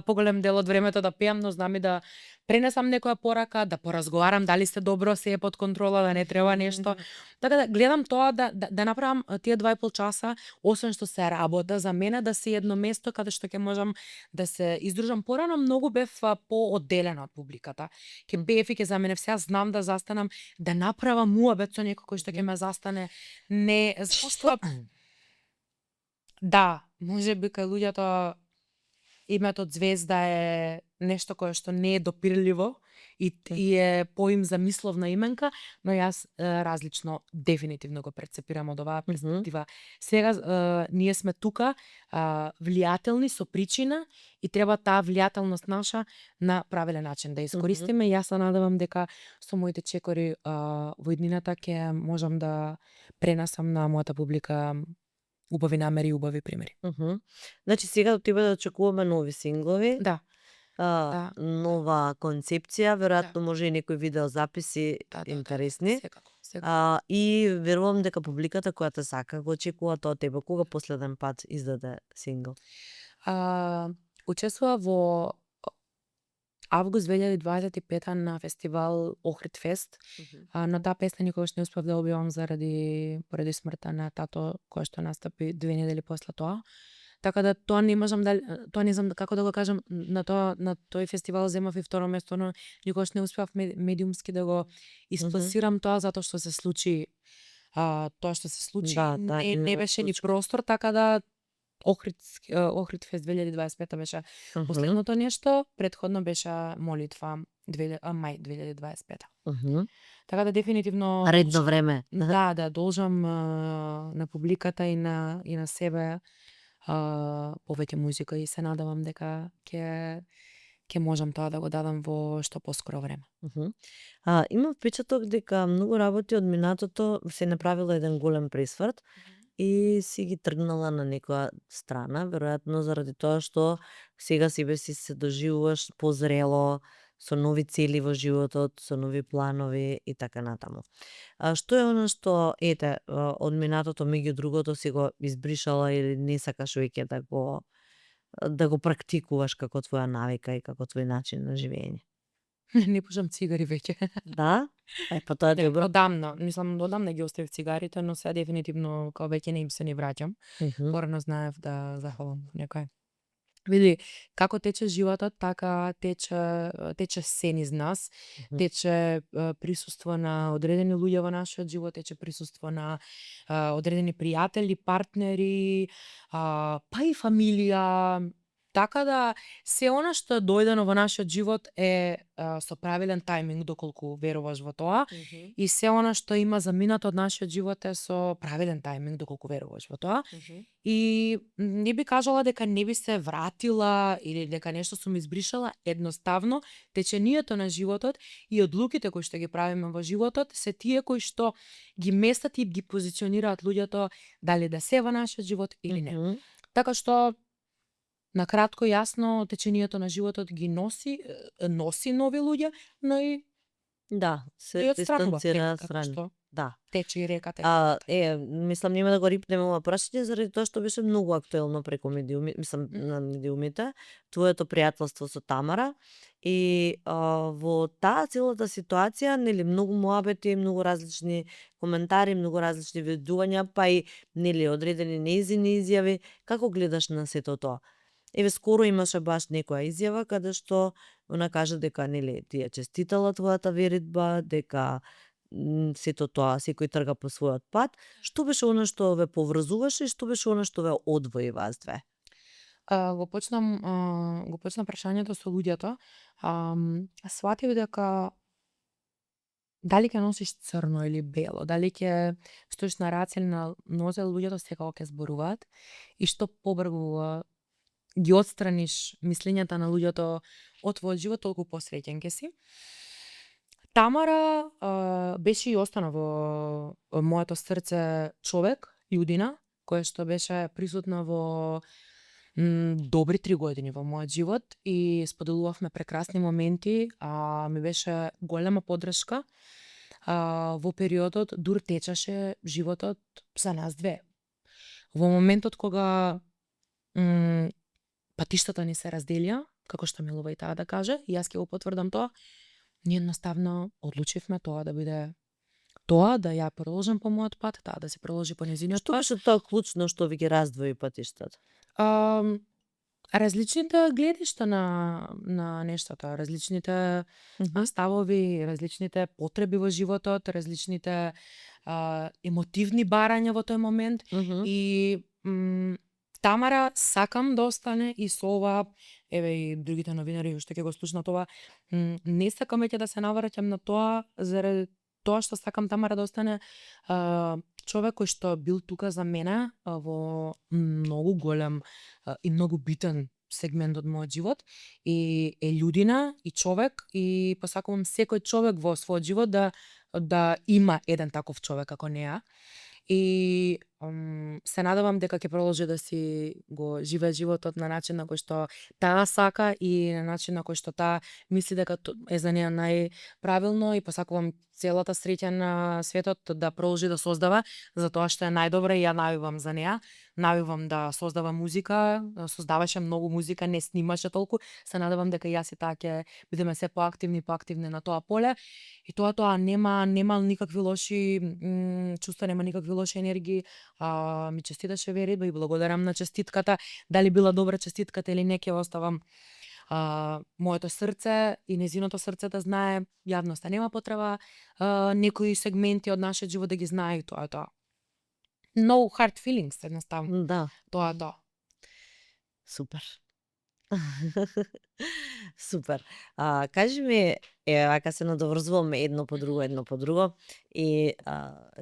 Speaker 2: поголем дел од времето да пеам, но знам и да пренесам некоја порака, да поразговарам дали се добро, се е под контрола, да не треба нешто. Така да гледам тоа да направам тие 2,5 часа, освен што се работа за мене, да се едно место каде што ќе можам да се издружам. Порано многу бев поодделена од публиката. Ќе пеев и ќе заменев. Сега знам да застанам, да направам муабет со некој кој што ќе ме застане. Не, зашто да, можеби кај луѓето името ѕвезда е нешто кое што не е допирливо и е поим за мисловна именка, но јас различно дефинитивно го прецепирам од оваа
Speaker 1: Мгм.
Speaker 2: перспектива. Сега ние сме тука влијателни со причина и треба таа влијателност наша на правилен начин да искористиме. Јас се надевам дека со моите чекори во иднината ќе можам да пренесам на мојата публика убави намери и убави примери.
Speaker 1: Мгм. Значи сега од тебе да очекуваме нови синглови,
Speaker 2: Да, да,
Speaker 1: нова концепција,
Speaker 2: да.
Speaker 1: веројатно може и некои видеозаписи
Speaker 2: Да,
Speaker 1: интересни.
Speaker 2: секако, секако.
Speaker 1: И верувам дека публиката која те сака го очекува тоа од тебе. Кога последен пат издаде сингл?
Speaker 2: Учествува во август 2025 на фестивал Охрид Фест, но таа песна никогаш не успев да објавам поради смртта на тато која што настапи 2 недели после тоа. Така да тоа не можам тоа не знам како да го кажам, на тој фестивал земав и второ место, но никогаш не успеав медиумски да го испласирам тоа затоа што се случи тоа што се случи.
Speaker 1: Да,
Speaker 2: Не беше ни простор, така да Охрид Фест 2025 беше последното нешто, претходно беше Молитва мај 2025. Така да дефинитивно
Speaker 1: Редно време.
Speaker 2: да должам на публиката и на себе повеќе музика и се надевам дека ќе можам тоа да го дадам во што поскоро време.
Speaker 1: Имам впечаток дека многу работи од минатото се направила еден голем пресврт и си ги тргнала на некоја страна, веројатно заради тоа што сега себе си се доживуваш позрело, со нови цели во животот, со нови планови и така натаму. Што е она што, од минатото меѓу другото си го избришала или не сакаш веќе да го практикуваш како твоја навика и како твој начин на живење?
Speaker 2: Не пушам цигари веќе.
Speaker 1: Да? Па тоа е
Speaker 2: Не,
Speaker 1: добро.
Speaker 2: одамна, мислам одамна ги оставив цигарите, но сега дефинитивно као веќе не им се ни враќам.
Speaker 1: Мгм.
Speaker 2: Порано знаев да захвалам некој. Види, како тече животот, така тече се низ нас,
Speaker 1: Мгм.
Speaker 2: тече присуство на одредени луѓе во нашиот живот, тече присуство на одредени пријатели, партнери, па и фамилија, Така да се она што е дојдено во нашиот живот е со правилен тајминг доколку веруваш во тоа, и се она што има заминато од нашиот живот е со правилен тајминг доколку веруваш во тоа. И не би кажала дека не би се вратила или дека нешто сум избришала, едноставно течението на животот и одлуките кои што ги правиме во животот се тие кои што ги местат и ги позиционираат луѓето дали да се во нашиот живот или не. Така што на кратко и јасно течението на животот ги носи нови луѓе, но и
Speaker 1: Да,
Speaker 2: и
Speaker 1: се
Speaker 2: отстранува
Speaker 1: дистанцира
Speaker 2: како
Speaker 1: страни.
Speaker 2: што
Speaker 1: Да.
Speaker 2: тече и реката. И
Speaker 1: Мислам нема да го рипнеме ова прашање заради тоа што беше многу актуелно преку мислам на медиумите, твоето пријателство со Тамара и во таа целата ситуација, нели, многу муабети, многу различни коментари, многу различни видувања, па и нели одредени нејзини изјави. Како гледаш на сето тоа? Еве скоро имаше баш некоја изјава каде што она кажа дека нели ти ја честитала твојата веридба, дека сето тоа секој трга по својот пат. Што беше она што ве поврзуваше и што беше она што ве одвои вас две?
Speaker 2: го почнам прашањето со луѓето. Сватив дека дали ќе носиш црно или бело, дали ќе стоиш на раце или на нозе, луѓето секако ќе зборуваат и што побрзо ги отстраниш мислењата на луѓето од твојот живот, толку посреќен ќе си. Тамара беше и остана во моето срце човек, јудина, која што беше присутна во добри 3 години во мојот живот и споделувавме прекрасни моменти, ми беше голема поддршка во периодот дур течеше животот за нас две. Во моментот кога патиштата ни се разделија, како што Милува и таа да каже, и јас ќе го потврдам тоа, ние едноставно одлучивме тоа да биде тоа, да ја продолжам по мојот пат, таа да се продолжи по нејзиниот
Speaker 1: Што
Speaker 2: пат.
Speaker 1: беше тоа клучно што ви ги раздвои патиштата?
Speaker 2: Различните гледишта на нештата, различните ставови, различните потреби во животот, различните емотивни барања во тој момент и Тамара сакам да остане и со ова, еве и другите новинари што ќе го слушнат ова, не сакам веќе да се навраќам на тоа заради тоа што сакам Тамара да остане човек кој што бил тука за мене во многу голем и многу битен сегмент од мојот живот и е људина и човек и посакувам секој човек во својот живот да има еден таков човек како неа. И се надевам дека ќе продолжи да си го живее животот на начин на кој што таа сака и на начин на кој што таа мисли дека е за неа најправилно и посакувам целата среќа на светот да продолжи да создава за тоа што е најдобро и ја навивам за неа. Навивам да создава музика, создаваше многу музика, не снимаше толку. Се надевам дека јас и таа ќе бидеме се поактивни на тоа поле. И тоа нема никакви лоши чувства, нема никакви лоши енергии. Ми честиташе веридба и благодарам на честитката. Дали била добра честитката или не, ќе оставам моето срце и незиното срце да знае, јавноста нема потреба некои сегменти од нашиот живот да ги знае и тоа е тоа. No hard feelings, едноставно.
Speaker 1: Да.
Speaker 2: Тоа е тоа.
Speaker 1: Супер. Супер. Кажи ми, вака се надоврзуваме едно по друго и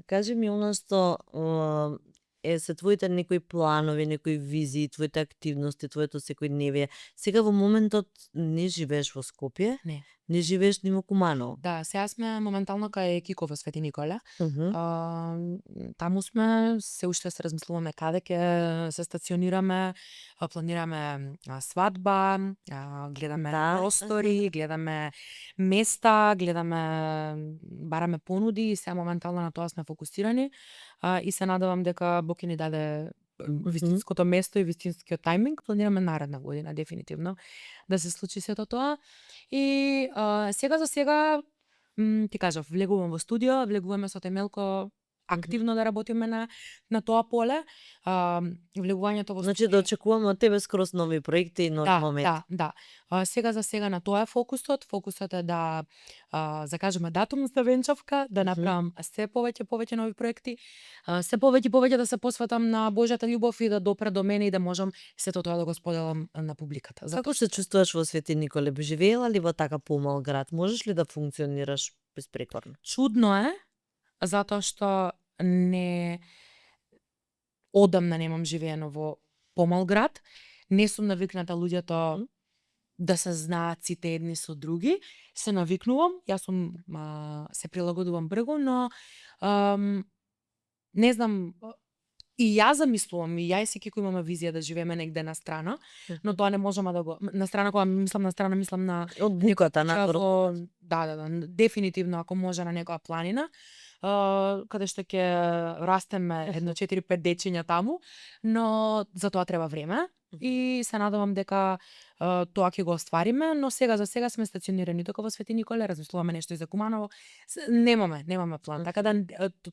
Speaker 1: кажи ми она што се твоите некои планови, некои визии, твоите активности, твоето секојдневие. Сега во моментот не живееш во Скопје,
Speaker 2: Не.
Speaker 1: не живееш ни во Куманово.
Speaker 2: Да, сега сме моментално кај Кико во Свети Николе.
Speaker 1: Мгм.
Speaker 2: Таму сме, се уште се размислуваме каде ќе се стационираме, планираме свадба, гледаме
Speaker 1: Да.
Speaker 2: простори, гледаме места, бараме понуди и сега моментално на тоа сме фокусирани и се надевам дека Бог ќе ни даде вистинското место и вистинскиот тајминг. Планираме наредна година дефинитивно да се случи сето тоа. И сега за сега ти кажав, влегувам во студио, влегуваме со Темелко активно да работиме на тоа поле. Влегувањето во
Speaker 1: Значи да очекуваме од тебе скрос нови проекти и нови моменти.
Speaker 2: Да. Сега за сега на тоа е фокусот. Фокусот е да закажеме датум за венчавка, да направам се повеќе нови проекти, се повеќе да се посветам на Божјата љубов и да допре до мене и да можам сето тоа да го споделам на публиката.
Speaker 1: Како се чувствуваш во Свети Николе? Живеела ли во така помал град? Можеш ли да функционираш безпрекорно?
Speaker 2: Чудно е, затоа што не одамна немам живеено во помал град. Не сум навикната луѓето да се знаат сите едни со други. Се навикнувам, јас сум се прилагодувам брзо, но не знам, и јас замислувам, и ја и секој кој имаме визија да живееме негде на страна, но тоа не можеме да го на страна, кога мислам на страна, мислам на
Speaker 1: Од буката надвор.
Speaker 2: Да, дефинитивно ако може на некоја планина, каде што ќе растеме едно 4-5 дечиња таму, но за тоа треба време и се надевам дека тоа ќе го оствариме, но сега за сега сме стационирани тука во Свети Николе, размислуваме нешто и за Куманово. Немаме план, така да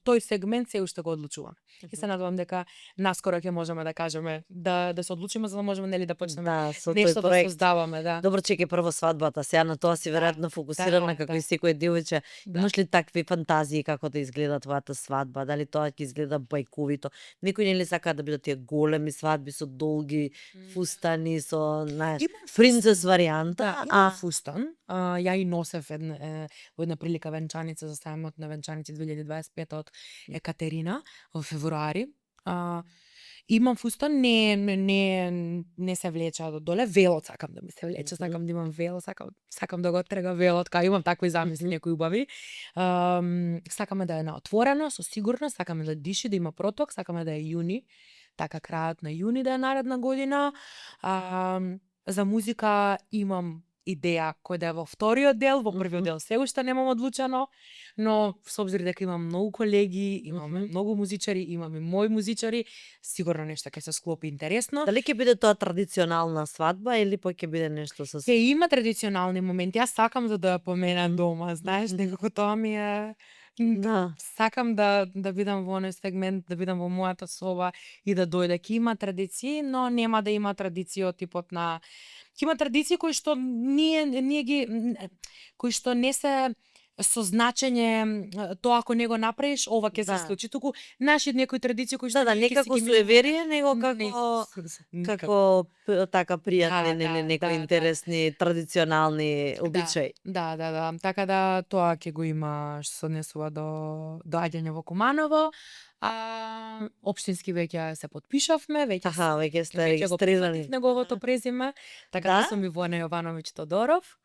Speaker 2: тој сегмент се уште го одлучуваме. И се надевам дека наскоро ќе можеме да кажеме да се одлучиме за да можеме нели да почнеме
Speaker 1: со
Speaker 2: нешто
Speaker 1: тој
Speaker 2: да
Speaker 1: проект.
Speaker 2: создаваме, да.
Speaker 1: Добро, чекај прво свадбата, сега на тоа си веројатно фокусирана како и секој девојче. Имаш ли такви фантазии како да изгледа твојата свадба? Дали тоа ќе изгледа бајковито? Некои нели сакаат да бидат тие големи свадби со долги фустани, со, знаеш, принцес варијанта,
Speaker 2: имам фустан. Ја и носев во една прилика венчаница за сајмот на венчаници 2025 од Екатерина во февруари. Имам фустан, не се влече до доле, велот сакам да ми се влече, сакам да имам вело, сакам да го трега велот, кај имам такви замисли некои убави. Сакаме да е наотворено, со сигурност, сакаме да диши, да има проток, сакаме да е јуни, така крајот на јуни да е наредна година. За музика имам идеја кој да е во вториот дел, во првиот дел се уште немам одлучено, но со обзир дека имам многу колеги, имаме многу музичари, имаме мои музичари, сигурно нешто ќе се склопи интересно.
Speaker 1: Дали ќе биде тоа традиционална свадба или пак ќе биде нешто со
Speaker 2: Ќе има традиционални моменти, јас сакам за да ја поменам дома, знаеш, некако тоа ми е сакам да бидам во оној сегмент, да бидам во мојата соба и да дојде. Ќе има традиции, но нема да има традиции од типот на ќе има традиции кои што ние ги кои што не се со значење тоа ако не го направиш, ова ќе се случи. Туку наши некои традиции кои што
Speaker 1: не како суеверие, него како така пријатни, нели некои интересни традиционални обичаи.
Speaker 2: Да. Така да тоа ќе го има што се однесува до доаѓање во Куманово. Општински веќе се потпишавме,
Speaker 1: веќе сте регистрирани
Speaker 2: неговото презиме, така да сум Ивона Јовановиќ Тодоров.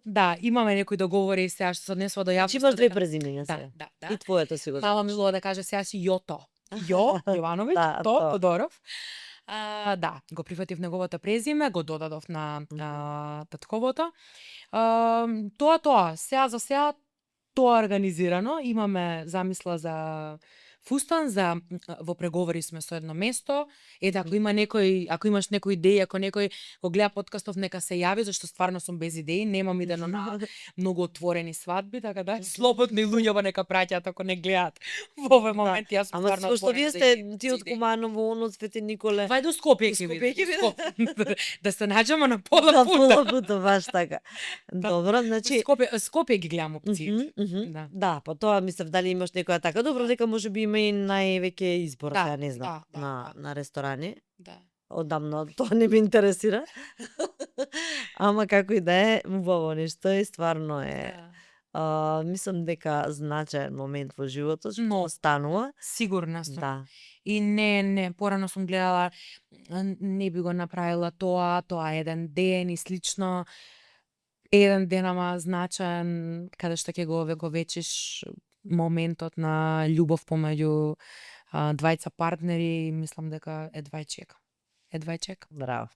Speaker 2: Да, имаме некои договори сега што се однесува до јавноста.
Speaker 1: Имаш две презимења сега.
Speaker 2: Да.
Speaker 1: И твоето си го.
Speaker 2: Мама милува да каже сега си Јото. Јовановиќ, Тодоров. Да, го прифатив неговото презиме, го додадов на татковото. Тоа, сега за сега тоа организирано, имаме замисла за фустан, во преговори сме со едно место. Ако има ако имаш некои идеи, ако некој го гледа подкастов, нека се јави, зашто стварно сум без идеи, немам идено на многу отворени свадби, така да слободни луѓе нека праќаат ако не гледаат во овој момент. Јас сум стварно
Speaker 1: отворена. Што вие сте ти од Куманово, он од Свети Николе?
Speaker 2: Вај до Скопје ќе биде. Да се наđеме на пола
Speaker 1: пута, баш така. Добро, значи
Speaker 2: Скопје ги гледам опции.
Speaker 1: Да, па тоа мислев дали имаш некоја така. Добро, дека може би има и највеќе избор, сега не знам, на ресторани.
Speaker 2: Да.
Speaker 1: Одамно тоа не ме интересира. Ама како и да е, убаво нешто и стварно е. Мислам дека значаен момент во животот што останува.
Speaker 2: Сигурна сум.
Speaker 1: Да.
Speaker 2: И не, порано сум гледала, не би го направила тоа еден ден и слично. Еден ден, ама значаен, каде што ќе го вековечиш моментот на љубов помеѓу двајца партнери, мислам дека едва чека.
Speaker 1: Браво.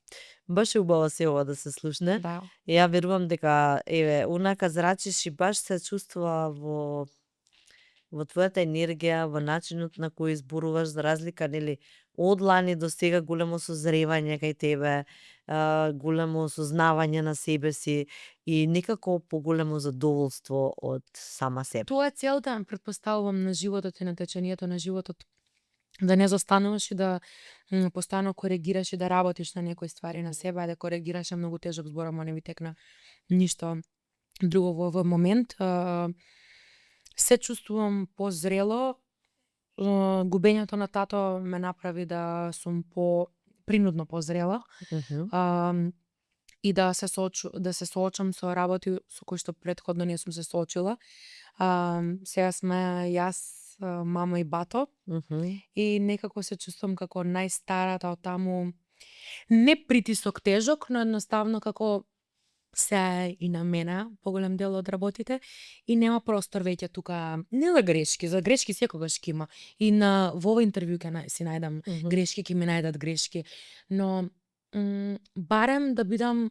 Speaker 1: Баш е убаво се ова да се слушне.
Speaker 2: Да.
Speaker 1: Ја верувам дека унака зрачиш и баш се чувствува во во твојата енергија, во начинот на кој изборуваш, за разлика, нели, од лани до сега големо созревање кај тебе, големо осознавање на себе си и некако поголемо задоволство од сама себе.
Speaker 2: Тоа е целта, претпоставувам, на животот и на течението на животот. Да не застануваш и да постојано коригираш и да работиш на некои ствари на себе, а да коригираш е многу тежок збор, ама не ви текна ништо друго во овој момент. Се чувствувам позрело. Губењето на тато ме направи да сум принудно позрела. И да се соочам со работи со кои што претходно не сум се соочила. Сега сме јас, мама и бато, и некако се чувствам како најстарата од таму. Не притисок тежок, но едноставно како се и на мене поголем дел од работите и нема простор веќе тука не за грешки, за грешки секогаш ќе има. И во овој интервју ќе си најдам грешки, ќе ми најдат грешки, но барем да бидам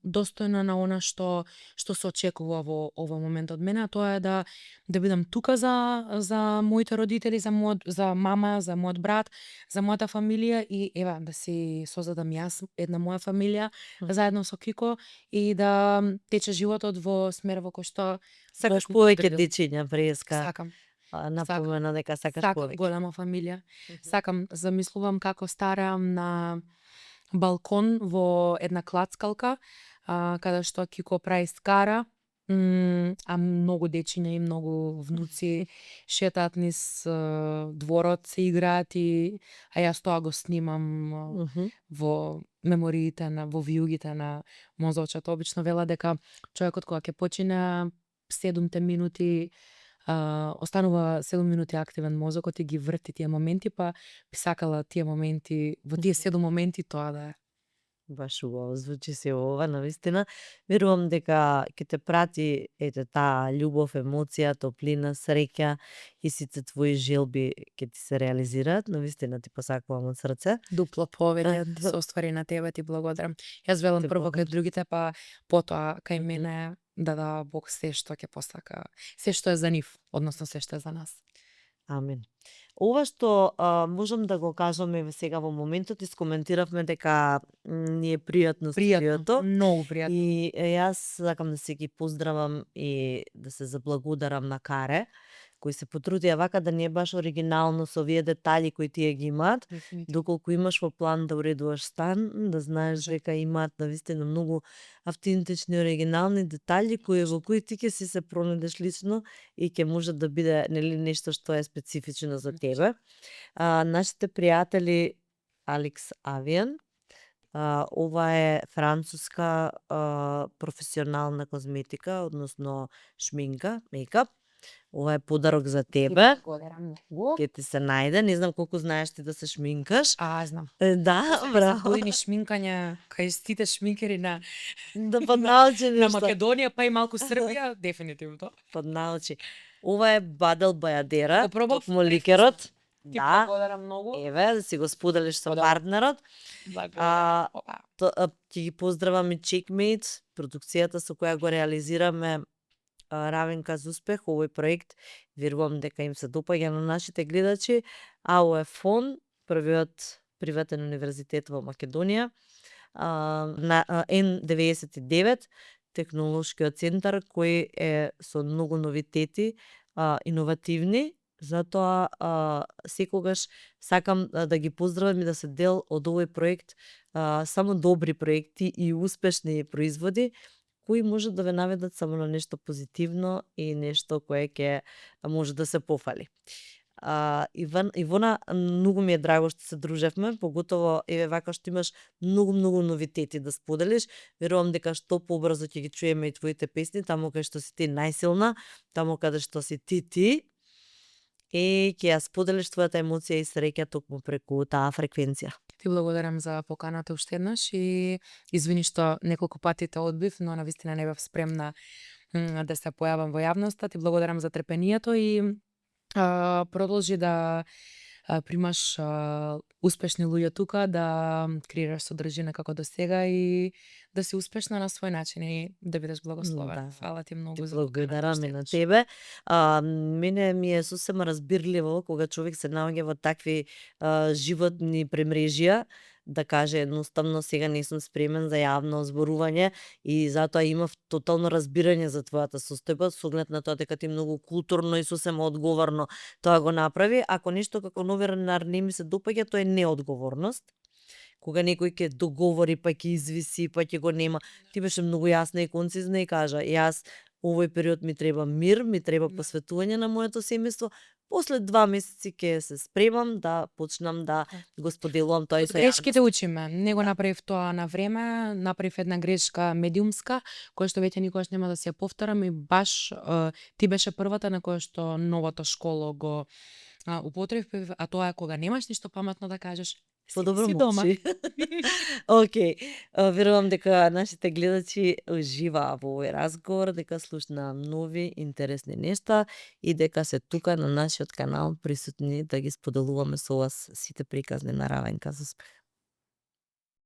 Speaker 2: достојна на она што се очекува во овој момент од мене, а тоа е да бидам тука за моите родители, за мама, за мојот брат, за мојата фамилија и ева да си создадам јас една моја фамилија заедно со Кико и да тече животот во смер во кој што
Speaker 1: Сакаш повеќе дечиња, Преска.
Speaker 2: Сакам.
Speaker 1: Напомена дека сакаш повеќе.
Speaker 2: Голема фамилија. Сакам, замислувам како старам на балкон во една клацкалка, каде што Кико прави скара, а многу дечиња и многу внуци шетаат низ дворот, се играат а јас тоа го снимам во мемориите во виугите на мозочот. Обично вела дека човекот кога ќе почине 7 минути останува 7 минути активен мозокот и ги врти тие моменти, па би сакала тие моменти, во тие 7 моменти тоа да е.
Speaker 1: Баш убаво звучи се ова, навистина. Верувам дека ќе те прати таа љубов, емоција, топлина, среќа и сите твои желби ќе ти се реализираат. Навистина ти посакувам од срце.
Speaker 2: Дупло повеќе се оствари на тебе, ти благодарам. Јас велам прво кај другите, па потоа кај мене да Бог се што ќе посака, се што е за нив, односно се што е за нас.
Speaker 1: Амин. Ова што можам да го кажеме сега во моментот, искоментиравме дека ни е пријатно студиото.
Speaker 2: Многу пријатно.
Speaker 1: И јас сакам да се ги поздравам и да се заблагодарам на Каре, кои се потрудија вака да не е баш оригинално со овие детали кои тие ги имаат. Доколку имаш во план да уредуваш стан, да знаеш дека имаат навистина многу автентични оригинални детали во кои ти ќе си се пронајдеш лично и ќе може да биде нешто што е специфично за тебе. Нашите пријатели Алекс Авиан, ова е француска професионална козметика, односно шминка, мејкап. Ова е подарок за тебе. Ке ти се најде. Не знам колку знаеш ти да се шминкаш.
Speaker 2: Знам.
Speaker 1: Да, браво.
Speaker 2: Години шминкање кај сите шминкери на
Speaker 1: поднаучи
Speaker 2: на Македонија, па и малку Србија, дефинитивно.
Speaker 1: Поднаучи. Ова е Бадел Бајадера,
Speaker 2: токму
Speaker 1: ликерот.
Speaker 2: Ти благодарам многу.
Speaker 1: Еве, да си го споделиш со партнерот. Ќе ги поздравам и Checkmate, продукцијата со која го реализираме Равенка за успех, овој проект. Верувам дека им се допаѓа на нашите гледачи. АОФ фон, првиот приватен универзитет во Македонија. На N99, технолошкиот центар кој е со многу новитети, иновативни. Затоа секогаш сакам да ги поздравам и да се дел од овој проект, само добри проекти и успешни производи кои може да ве наведат само на нешто позитивно и нешто кое ќе може да се пофали. Ивона, многу ми е драго што се дружевме, поготово еве вака што имаш многу новитети да споделиш. Верувам дека што побрзо ќе ги чуеме и твоите песни, таму каде што си ти најсилна, таму каде што си ти, и ќе ја споделиш твојата емоција и среќа токму преку таа фреквенција.
Speaker 2: Ти благодарам за поканата уште еднаш и извини што неколку пати те одбив, но навистина не бев спремна да се појавам во јавноста. Ти благодарам за трпението и продолжи да примаш успешни луѓе тука, да креираш содржина како до сега и да си успешна на свој начин и да бидеш благословена.
Speaker 1: Да.
Speaker 2: Фала ти многу
Speaker 1: Ти
Speaker 2: за поканата
Speaker 1: благодарам
Speaker 2: што
Speaker 1: и на
Speaker 2: едеш.
Speaker 1: тебе. Мене ми е сосема разбирливо кога човек се наоѓа во такви животни премрежија, да каже едноставно сега не сум спремен за јавно зборување и затоа имав тотално разбирање за твојата состојба со оглед на тоа дека ти многу културно и сосема одговорно тоа го направи. Ако нешто како новинар не ми се допаѓа, тоа е неодговорност. Кога некој ќе договори, па ќе извиси, па ќе го нема. Ти беше многу јасна и концизна и кажа, јас овој период ми треба мир, ми треба
Speaker 2: Да.
Speaker 1: посветување на моето семејство. После 2 месеци ќе се спремам да почнам да
Speaker 2: Да.
Speaker 1: го споделувам тоа и
Speaker 2: Од
Speaker 1: со
Speaker 2: грешките
Speaker 1: јавноста.
Speaker 2: учиме. Не го направив тоа на време, направив една грешка медиумска, која што веќе никогаш нема да се ја повторам и баш ти беше првата на која што новото школо го употребив, а тоа е кога немаш ништо паметно да кажеш, седи
Speaker 1: Подобро
Speaker 2: си дома.
Speaker 1: молчи. Океј, верувам дека нашите гледачи уживаа во овој разговор, дека слушнаа нови интересни нешта и дека се тука на нашиот канал присутни да ги споделуваме со вас сите приказни на Равенка за успех.